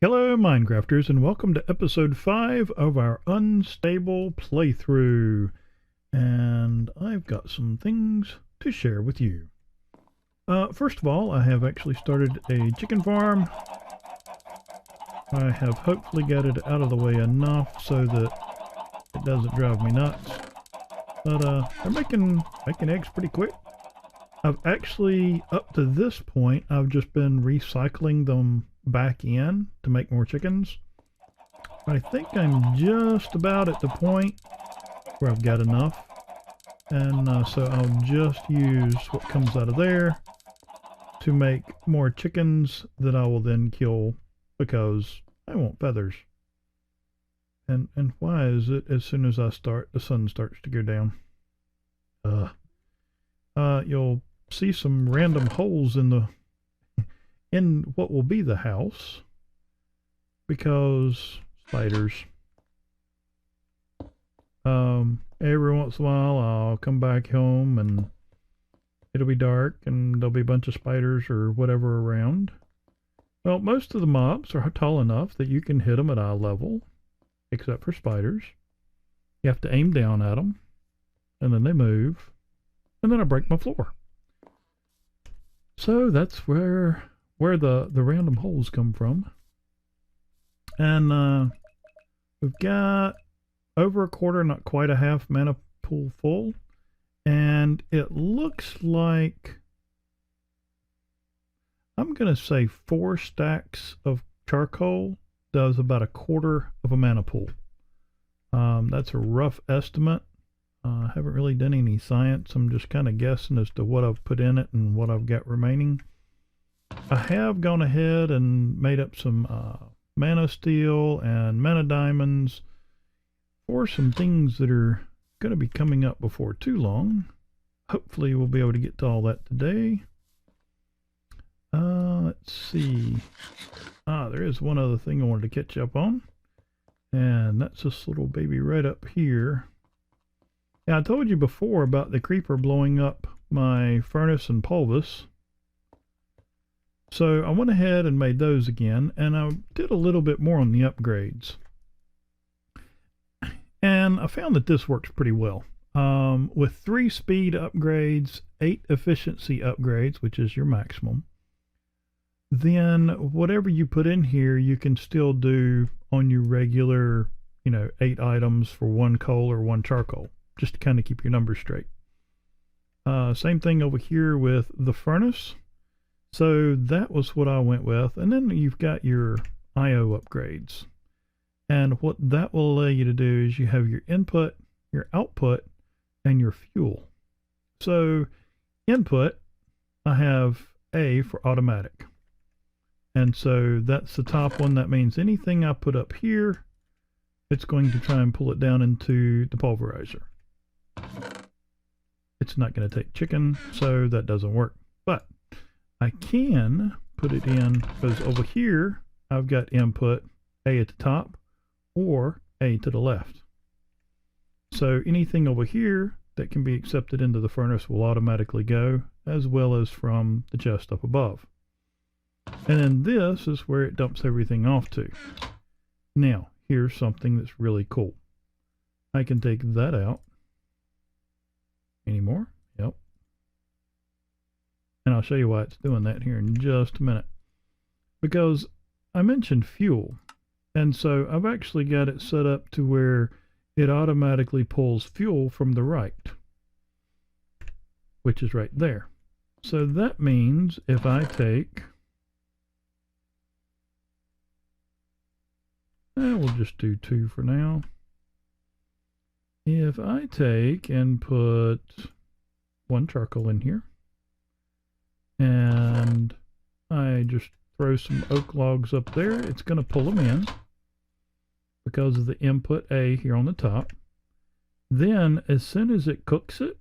Hello, Minecrafters, and welcome to episode 5 of our Unstable playthrough. And I've got some things to share with you. First of all, I have actually started a chicken farm. I have hopefully got it out of the way enough so that it doesn't drive me nuts. But they're making eggs pretty quick. I've actually, up to this point, I've just been recycling them back in to make more chickens. I think I'm just about at the point where I've got enough. And so I'll just use what comes out of there to make more chickens that I will then kill because I want feathers. And why is it as soon as I start, the sun starts to go down? You'll see some random holes in what will be the house because spiders. Every once in a while I'll come back home and it'll be dark and there'll be a bunch of spiders or whatever around. Well, most of the mobs are tall enough that you can hit them at eye level, except for spiders. You have to aim down at them, and then they move, and then I break my floor. So that's where the random holes come from. And we've got over a quarter, not quite a half mana pool full. And it looks like, I'm going to say 4 stacks of charcoal does about a quarter of a mana pool. That's a rough estimate. I haven't really done any science. I'm just kind of guessing as to what I've put in it and what I've got remaining. I have gone ahead and made up some mana steel and mana diamonds for some things that are going to be coming up before too long. Hopefully we'll be able to get to all that today. Let's see. There is one other thing I wanted to catch up on. And that's this little baby right up here. Yeah, I told you before about the creeper blowing up my furnace and pulvis. So I went ahead and made those again, and I did a little bit more on the upgrades. And I found that this works pretty well. With 3 speed upgrades, 8 efficiency upgrades, which is your maximum, then whatever you put in here, you can still do on your regular, 8 items for 1 coal or 1 charcoal, just to kind of keep your numbers straight. Same thing over here with the furnace. So that was what I went with. And then you've got your IO upgrades. And what that will allow you to do is you have your input, your output, and your fuel. So input, I have A for automatic. And so that's the top one. That means anything I put up here, it's going to try and pull it down into the pulverizer. It's not going to take chicken, so that doesn't work. But I can put it in, because over here I've got input A at the top or A to the left. So anything over here that can be accepted into the furnace will automatically go, as well as from the chest up above. And then this is where it dumps everything off to. Now, here's something that's really cool. I can take that out. Any more? Yep. And I'll show you why it's doing that here in just a minute. Because I mentioned fuel. And so I've actually got it set up to where it automatically pulls fuel from the right, which is right there. So that means if I take, we'll just do 2 for now. If I take and put 1 charcoal in here, and I just throw some oak logs up there, it's going to pull them in because of the input A here on the top. Then as soon as it cooks it,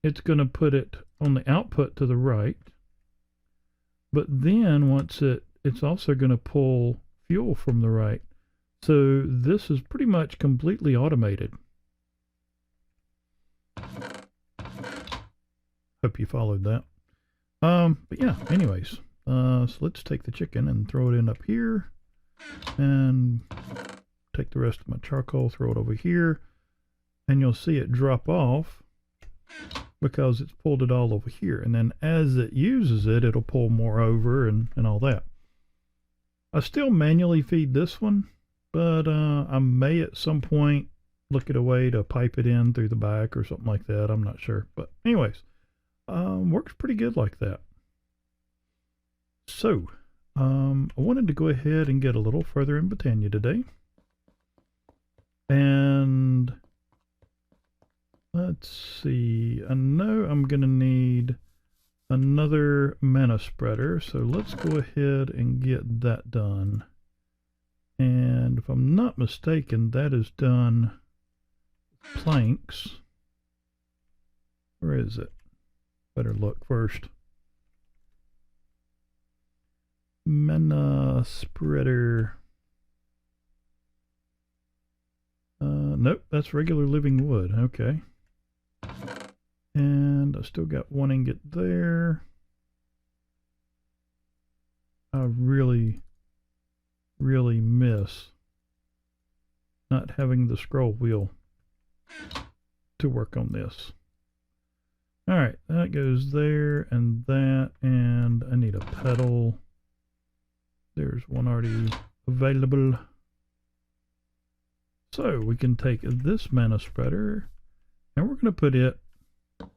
it's going to put it on the output to the right. But then once it's also going to pull fuel from the right. So this is pretty much completely automated. Hope you followed that. But yeah, anyways, so let's take the chicken and throw it in up here. and take the rest of my charcoal, throw it over here, and you'll see it drop off because it's pulled it all over here. And then as it uses it, it'll pull more over and all that. I still manually feed this one, but I may at some point look at a way to pipe it in through the back or something like that. I'm not sure. But anyways, works pretty good like that. So, I wanted to go ahead and get a little further in Botania today. And let's see. I know I'm going to need another mana spreader. So let's go ahead and get that done. And if I'm not mistaken, that is done planks. Where is it? Better look first. Mana spreader. Nope, that's regular living wood. Okay. And I still got one ingot there. I really miss not having the scroll wheel to work on this. Alright, that goes there and that, and I need a pedal. There's one already available. So we can take this mana spreader and we're going to put it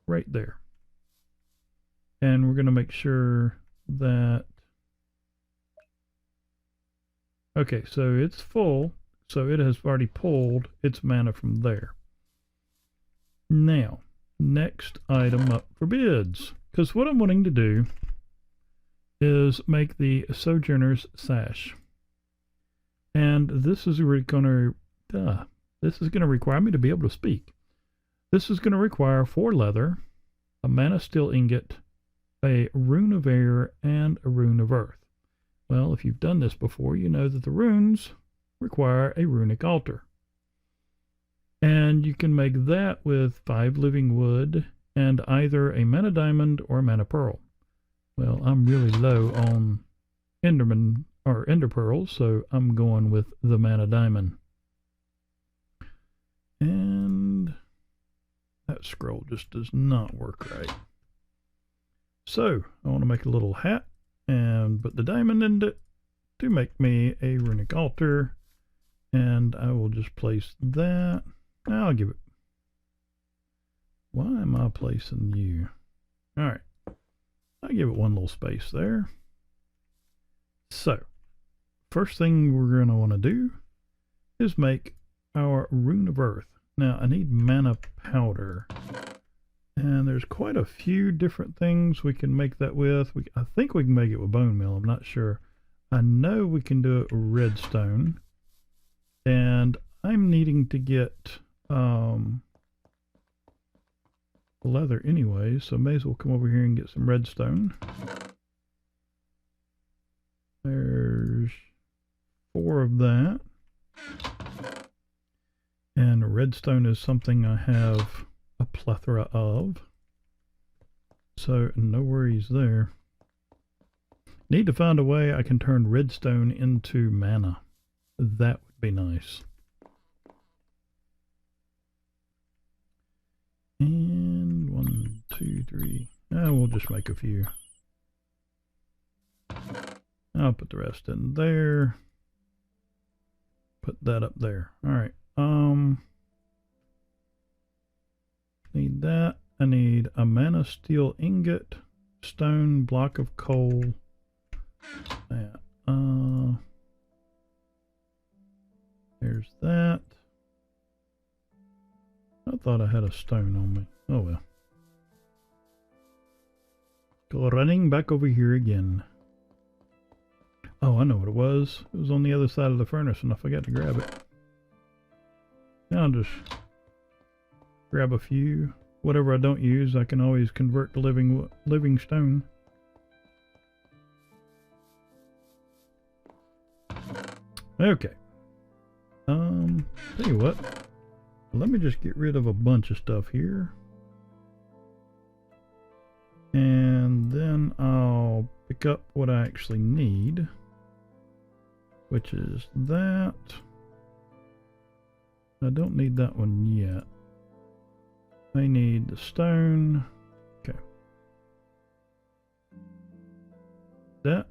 right there. And we're going to make sure that, okay, so it's full, so it has already pulled its mana from there. Now, next item up for bids, because what I'm wanting to do is make the Sojourner's Sash. And this is going to require me to be able to speak. This is going to require 4 leather, a mana steel ingot, a rune of air, and a rune of earth. Well, if you've done this before, you know that the runes require a runic altar. And you can make that with 5 living wood and either a mana diamond or a mana pearl. Well, I'm really low on ender pearls, so I'm going with the mana diamond. And that scroll just does not work right. So I want to make a little hat and put the diamond in it to make me a runic altar. And I will just place that. I'll give it. Why am I placing you? All right. I'll give it one little space there. So, first thing we're going to want to do is make our rune of earth. Now, I need mana powder. And there's quite a few different things we can make that with. I think we can make it with bone meal. I'm not sure. I know we can do it with redstone. And I'm needing to get leather anyway, so may as well come over here and get some redstone. There's 4 of that. And redstone is something I have a plethora of. So no worries there. Need to find a way I can turn redstone into mana. That would be nice. And 1, 2, 3. We'll just make a few. I'll put the rest in there. Put that up there. Alright. Need that. I need a mana steel ingot, stone, block of coal. That. There's that. I thought I had a stone on me. Oh well. Go running back over here again. Oh, I know what it was. It was on the other side of the furnace and I forgot to grab it. Now I'll just grab a few. Whatever I don't use, I can always convert to living stone. Okay. Tell you what. Let me just get rid of a bunch of stuff here. And then I'll pick up what I actually need. which is that. I don't need that one yet. I need the stone. Okay. That.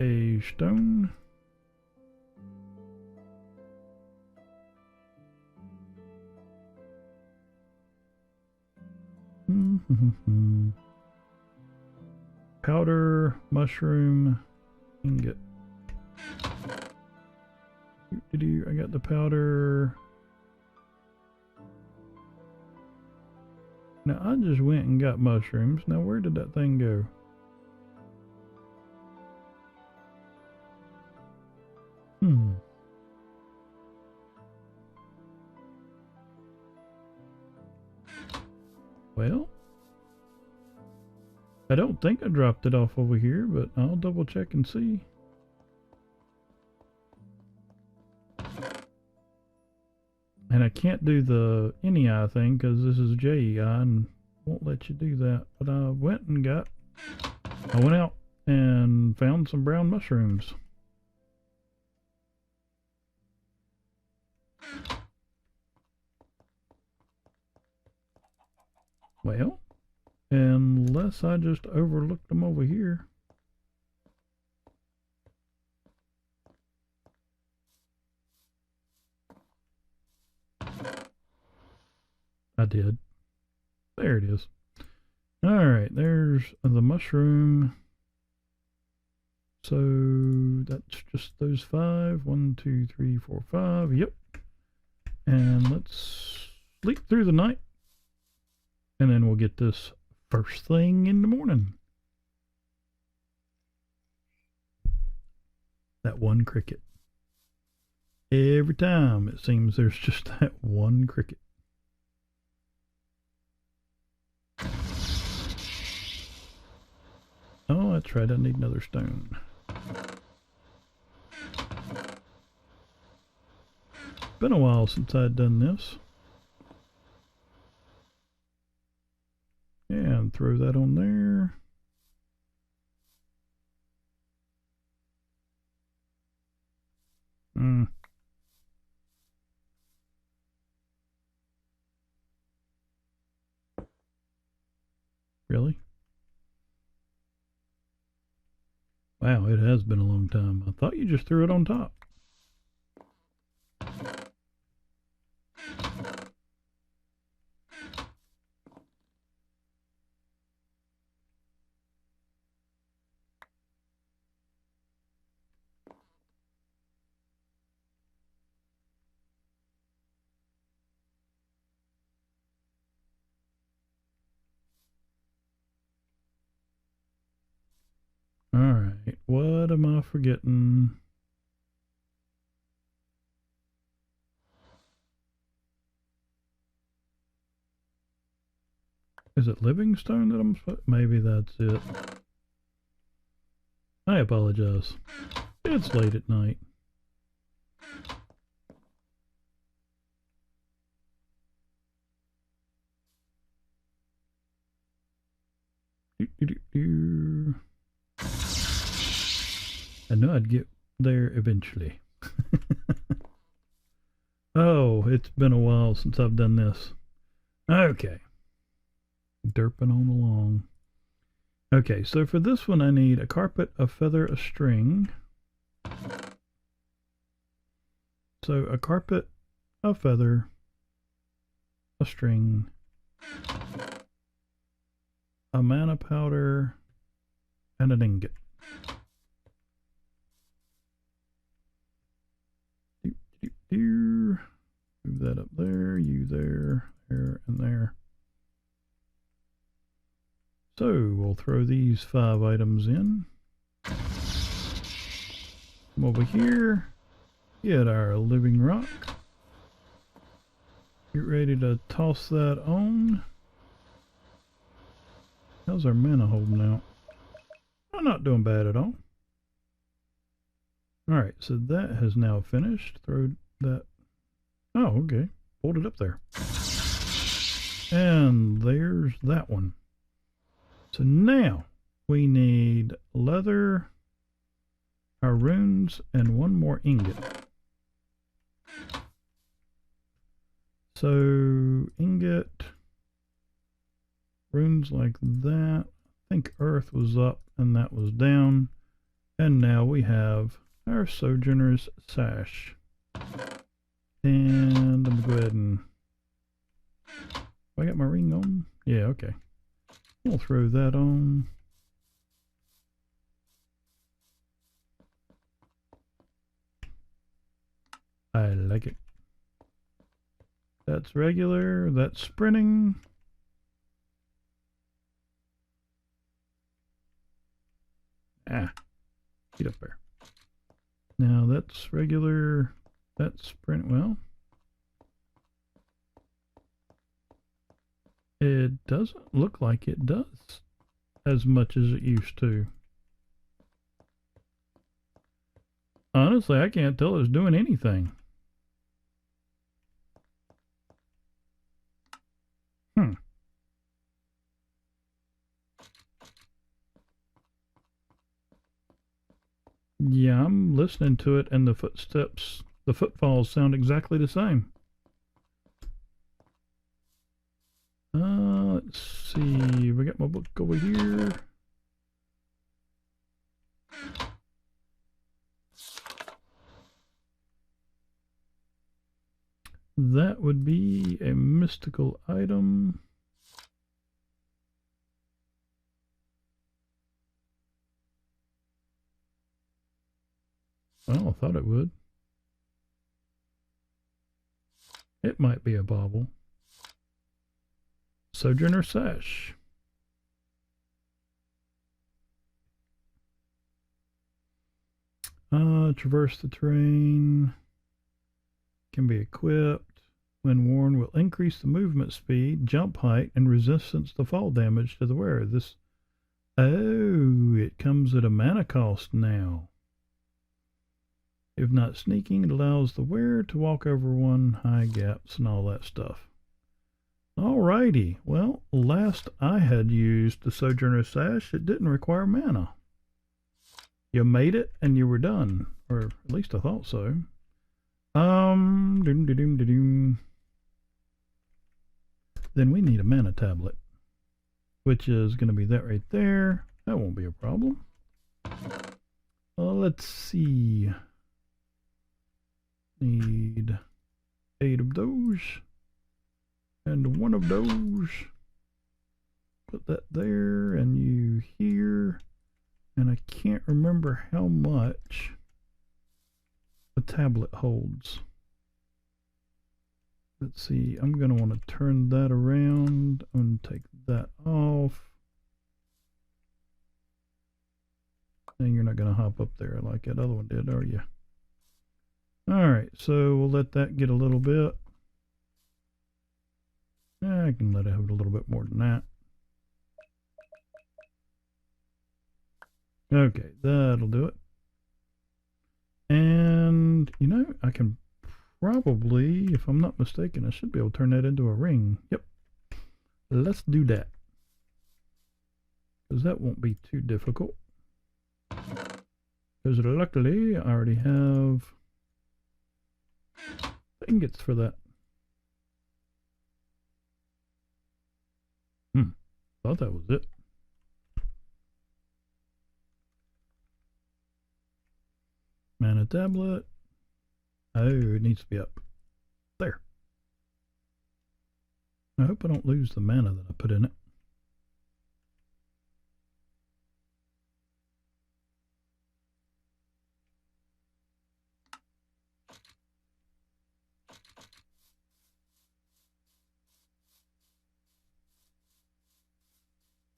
A stone. Powder, mushroom, ingot. I got the powder. Now I just went and got mushrooms. Now where did that thing go? Well, I don't think I dropped it off over here, but I'll double check and see. And I can't do the NEI thing because this is JEI and won't let you do that. But I went out and found some brown mushrooms. Well, unless I just overlooked them over here. I did. There it is. Alright, there's the mushroom. So that's just those 5. 1, 2, 3, 4, 5. Yep. And let's sleep through the night. And then we'll get this first thing in the morning. That one cricket. Every time it seems there's just that one cricket. Oh, that's right. I need another stone. Been a while since I'd done this. And throw that on there. Really? Wow, it has been a long time. I thought you just threw it on top. Alright, what am I forgetting? Is it Livingstone that I'm supposed? Maybe that's it. I apologize. It's late at night. I knew I'd get there eventually. Oh, it's been a while since I've done this. Okay. Derping on along. Okay, so for this one I need a carpet, a feather, a string. So a carpet, a feather, a string, a mana powder, and an ingot. Move that up there, you there, there, and there. So we'll throw these 5 items in. Come over here, get our living rock. Get ready to toss that on. How's our mana holding out? I'm not doing bad at all. Alright, so that has now finished. Throw that. Oh, okay. Hold it up there. And there's that one. So now we need leather, our runes and one more ingot. So ingot, runes like that. I think earth was up and that was down. And now we have our Sojourner's Sash. And I'm going to go ahead and... I got my ring on? Yeah, okay. We'll throw that on. I like it. That's regular. That's sprinting. Ah, get up there. Now that's regular. That's sprint. Well, it doesn't look like it does as much as it used to. Honestly, I can't tell it's doing anything. Yeah, I'm listening to it and the footsteps, the footfalls sound exactly the same. Let's see. We got my book over here. That would be a mystical item. Well, I thought it would. It might be a bauble. Sojourner Sash. Traverse the terrain. Can be equipped. When worn, will increase the movement speed, jump height, and resistance to fall damage to the wearer. This... Oh, it comes at a mana cost now. If not sneaking, it allows the wearer to walk over one, high gaps, and all that stuff. Alrighty, well, last I had used the Sojourner Sash, it didn't require mana. You made it and you were done, or at least I thought so. Then we need a mana tablet, which is going to be that right there. That won't be a problem. Let's see. Need 8 of those and 1 of those. Put that there and you here. And I can't remember how much the tablet holds. Let's see, I'm going to want to turn that around and take that off. And you're not going to hop up there like that other one did, are you? Alright, so we'll let that get a little bit. I can let it have a little bit more than that. Okay, that'll do it. And, you know, I can probably, if I'm not mistaken, I should be able to turn that into a ring. Yep. Let's do that. Because that won't be too difficult. Because luckily, I already have ingots for that. Thought that was it. Mana tablet. Oh, it needs to be up there. I hope I don't lose the mana that I put in it.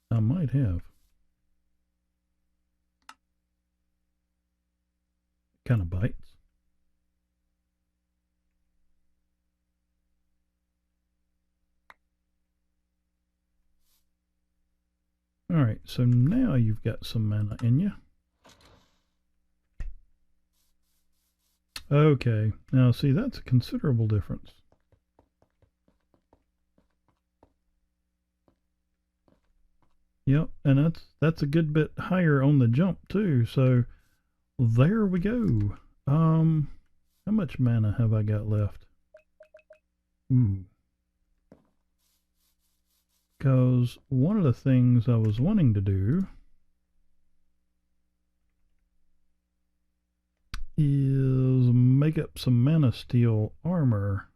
I might have. Kind of bites. Alright, so now you've got some mana in you. Okay, now see, that's a considerable difference. Yep, and that's a good bit higher on the jump too, so there we go. How much mana have I got left? Because one of the things I was wanting to do is make up some mana steel armor.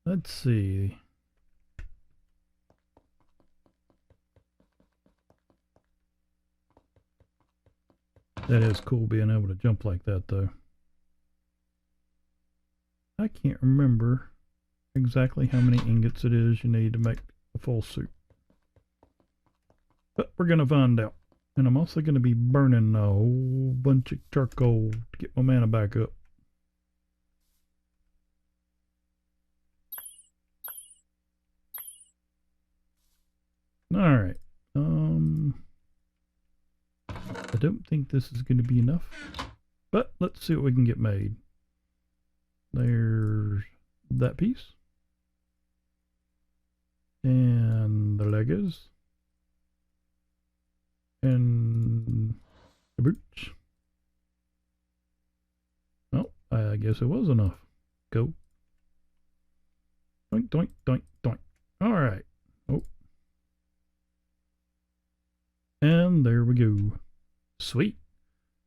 Let's see. That is cool being able to jump like that, though. I can't remember exactly how many ingots it is you need to make a full suit. But we're going to find out. And I'm also going to be burning a whole bunch of charcoal to get my mana back up. Alright. I don't think this is going to be enough. But let's see what we can get made. There's that piece. And the legs. And the boots. Well, I guess it was enough. Go. Doink, doink, doink, doink. Alright. Oh. And there we go. Sweet.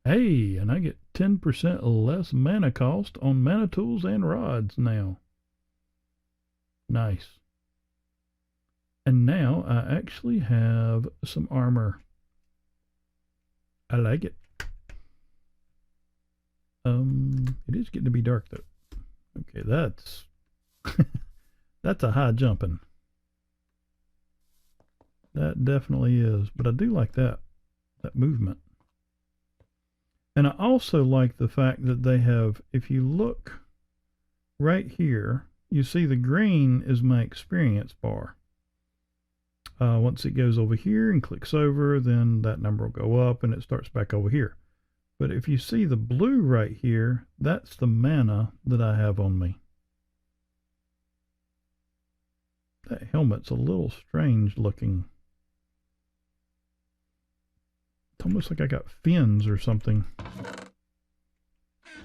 Hey, and I get 10% less mana cost on mana tools and rods now. Nice. And now I actually have some armor. I like it. It is getting to be dark though. Okay, that's that's a high jumping. That definitely is, but I do like that movement. And I also like the fact that they have, if you look right here, you see the green is my experience bar. Once it goes over here and clicks over, then that number will go up and it starts back over here. But if you see the blue right here, that's the mana that I have on me. That helmet's a little strange looking. It's almost like I got fins or something.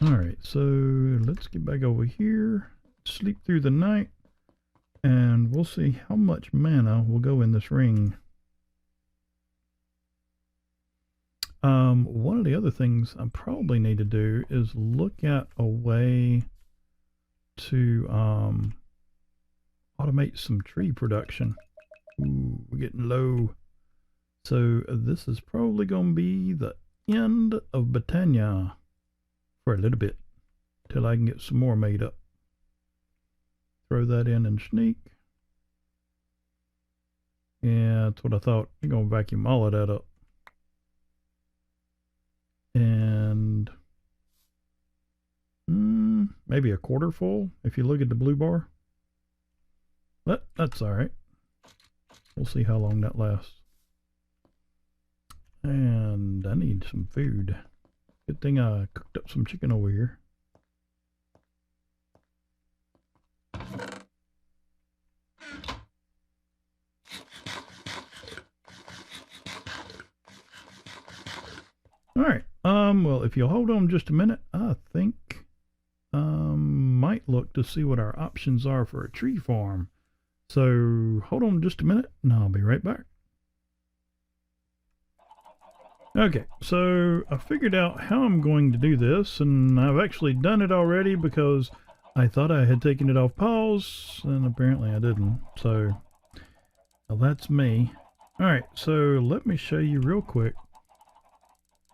Alright, so let's get back over here, sleep through the night, and we'll see how much mana will go in this ring. One of the other things I probably need to do is look at a way to automate some tree production. Ooh, we're getting low. So this is probably going to be the end of Botania for a little bit till I can get some more made up. Throw that in and sneak. Yeah, that's what I thought. I'm going to vacuum all of that up. And maybe a quarter full if you look at the blue bar. But that's alright. We'll see how long that lasts. And I need some food. Good thing I cooked up some chicken over here. Alright, well, if you'll hold on just a minute, I think might look to see what our options are for a tree farm. So hold on just a minute and I'll be right back. Okay, so I figured out how I'm going to do this, and I've actually done it already because I thought I had taken it off pause, and apparently I didn't. So, well, that's me. Alright, so let me show you real quick.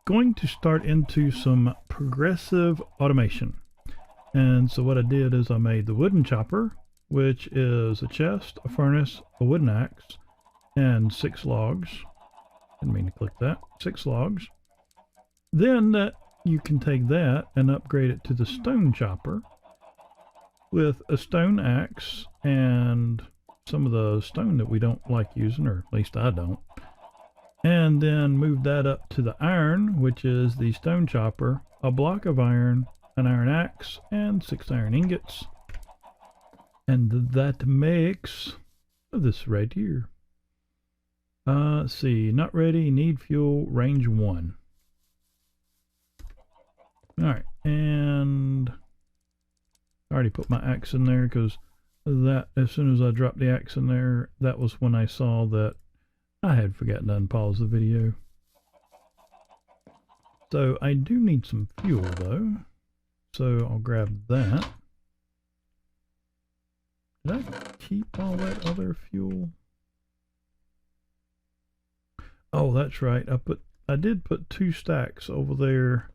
Going to start into some progressive automation. And so what I did is I made the wooden chopper, which is a chest, a furnace, a wooden axe, and 6 logs. Didn't mean to click that. 6 logs. Then you can take that and upgrade it to the stone chopper with a stone axe and some of the stone that we don't like using, or at least I don't. And then move that up to the iron, which is the stone chopper, a block of iron, an iron axe, and 6 iron ingots. And that makes this right here. Let's see, not ready, need fuel, range 1. Alright, and I already put my axe in there because that, as soon as I dropped the axe in there, that was when I saw that I had forgotten to unpause the video. So I do need some fuel though, so I'll grab that. Did I keep all that other fuel? Oh, that's right. I did put 2 stacks over there.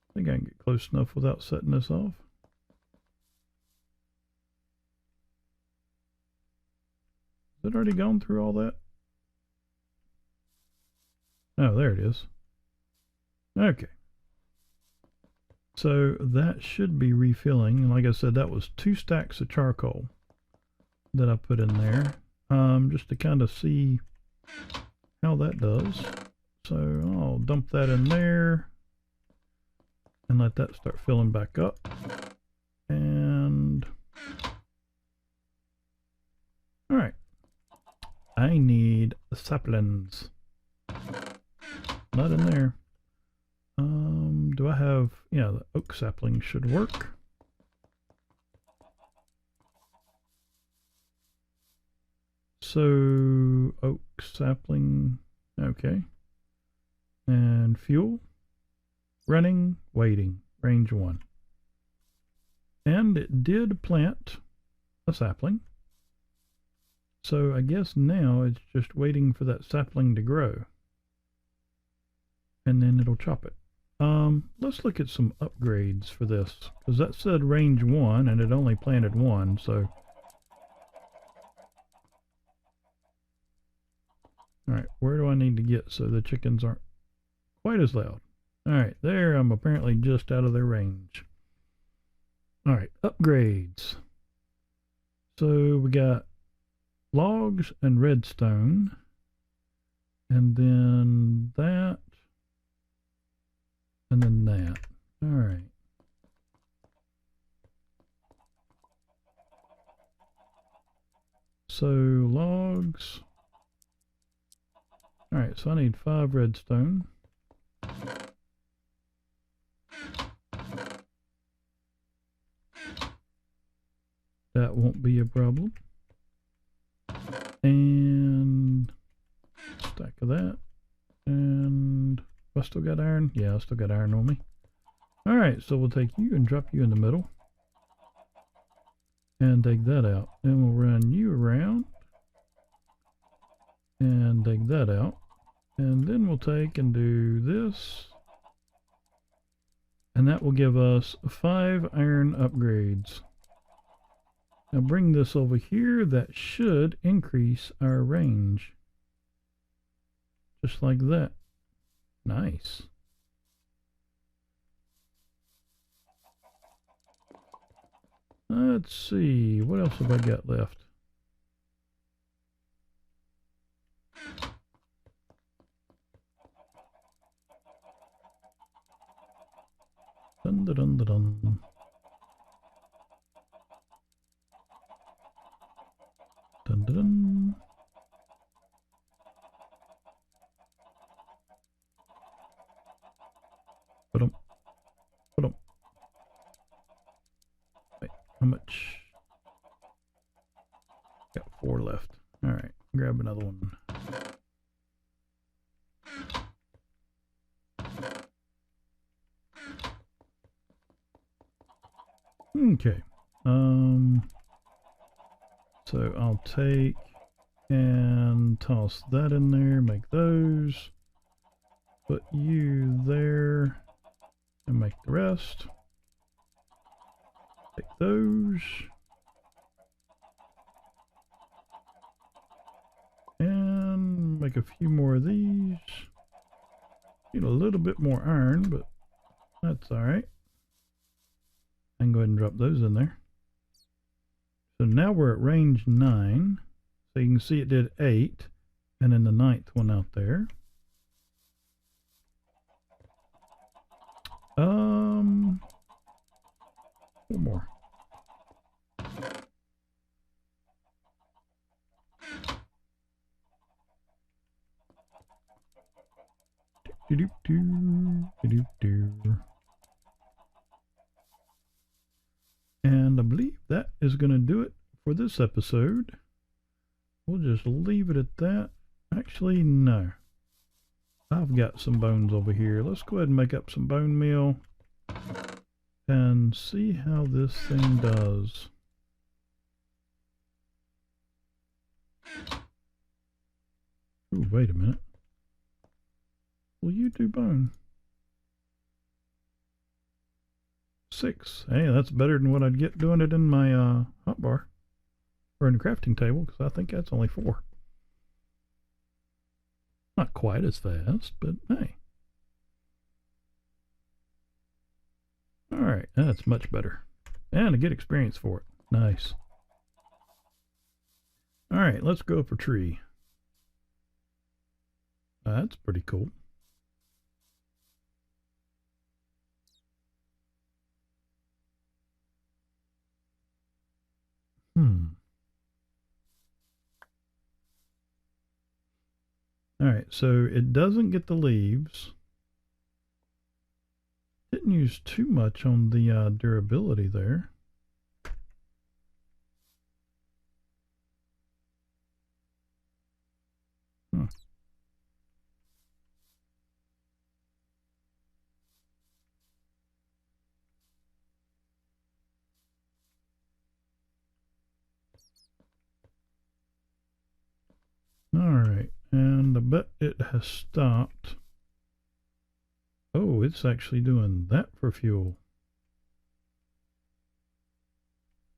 I think I can get close enough without setting this off. Has it already gone through all that? Oh, there it is. Okay. So that should be refilling. And like I said, that was 2 stacks of charcoal that I put in there. Just to kind of see how that does. So I'll dump that in there and let that start filling back up. And all right, I need the saplings. Not in there. Do I have, yeah, the oak sapling should work. So oak sapling, okay. And fuel, running, waiting, range 1. And it did plant a sapling. So I guess now it's just waiting for that sapling to grow. And then it'll chop it. Let's look at some upgrades for this, because that said range 1 and it only planted 1, so. Alright, where do I need to get so the chickens aren't quite as loud? Alright, there, I'm apparently just out of their range. Alright, upgrades. So we got logs and redstone, and then that, and then that. Alright. So logs. Alright, so I need 5 redstone. That won't be a problem. And stack of that. And I still got iron? Yeah, I still got iron on me. Alright, so we'll take you and drop you in the middle. And dig that out. Then we'll run you around. And dig that out. And then we'll take and do this. And that will give us 5 iron upgrades. Now bring this over here. That should increase our range. Just like that. Nice. Let's see. What else have I got left? Dun dun dun dun dun. Dun dun dun. Put 'em. Wait, how much? Got 4 left. All right, grab another one. Okay. So I'll take and toss that in there, make those. Put you there and make the rest. Take those. And make a few more of these. Need a little bit more iron, but that's alright. I can go ahead and drop those in there. So now we're at range 9. So you can see it did 8. And then the 9th one out there. One more. And I believe that is going to do it for this episode. We'll just leave it at that. Actually, no. I've got some bones over here. Let's go ahead and make up some bone meal and see how this thing does. Ooh, wait a minute. Will you do bone? 6. Hey, that's better than what I'd get doing it in my hotbar or in the crafting table, because I think that's only 4. Not quite as fast, but hey. Alright, that's much better. And a good experience for it. Nice. Alright, let's go for tree. That's pretty cool. Alright, so it doesn't get the leaves. Didn't use too much on the durability there. Huh. Alright, and I bet it has stopped. Oh, it's actually doing that for fuel.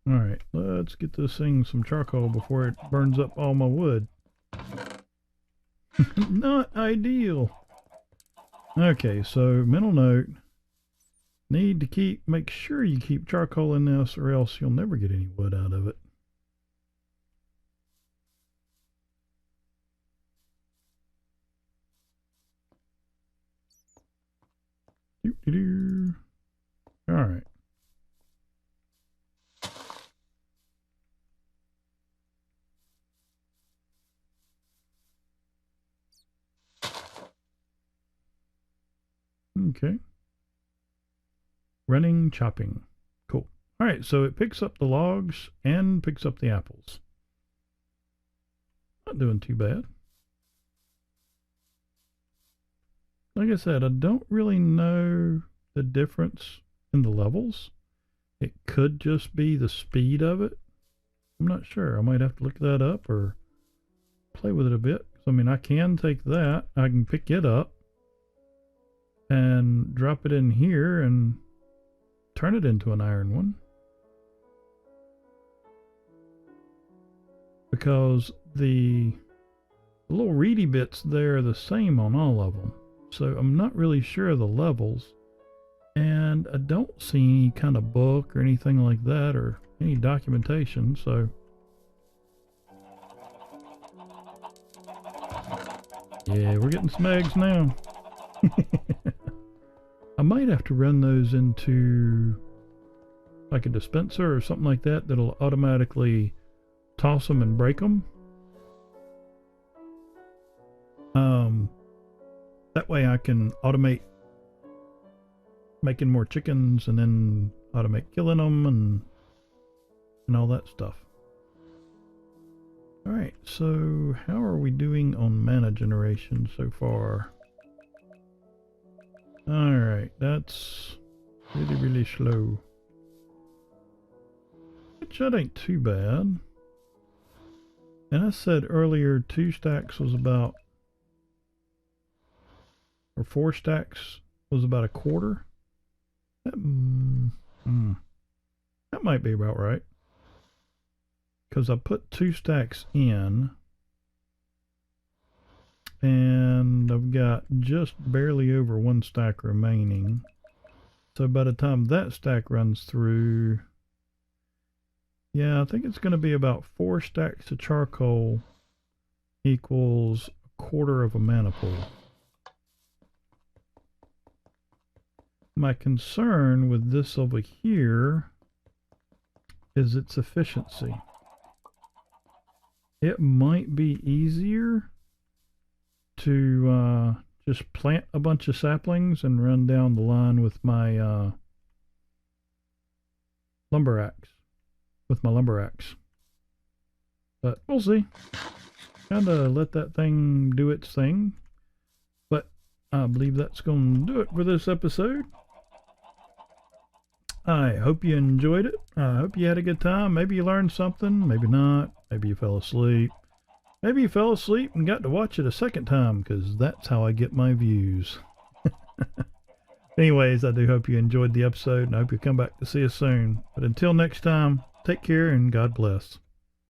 Alright, let's get this thing some charcoal before it burns up all my wood. Not ideal. Okay, so mental note. Need to make sure you keep charcoal in this, or else you'll never get any wood out of it. Alright. Okay. Running, chopping. Cool. Alright, so it picks up the logs and picks up the apples. Not doing too bad. Like I said, I don't really know the difference in the levels. It could just be the speed of it. I'm not sure. I might have to look that up or play with it a bit. I mean, I can take that. I can pick it up and drop it in here and turn it into an iron one. Because the little reedy bits there are the same on all of them. So I'm not really sure of the levels. And I don't see any kind of book or anything like that or any documentation, so... Yeah, we're getting some eggs now. I might have to run those into like a dispenser or something like that that'll automatically toss them and break them. That way I can automate making more chickens and then automate killing them and all that stuff. Alright, so how are we doing on mana generation so far? Alright, that's really, really slow. Which that ain't too bad. And I said earlier 2 stacks was about, or 4 stacks was about a quarter. That might be about right. Because I put 2 stacks in. And I've got just barely over 1 stack remaining. So by the time that stack runs through... Yeah, I think it's going to be about 4 stacks of charcoal equals a quarter of a mana pool. My concern with this over here is its efficiency. It might be easier to just plant a bunch of saplings and run down the line with my lumber axe. But we'll see. Kind of let that thing do its thing. But I believe that's going to do it for this episode. I hope you enjoyed it. I hope you had a good time. Maybe you learned something. Maybe not. Maybe you fell asleep. Maybe you fell asleep and got to watch it a second time, because that's how I get my views. Anyways, I do hope you enjoyed the episode, and I hope you come back to see us soon. But until next time, take care and God bless.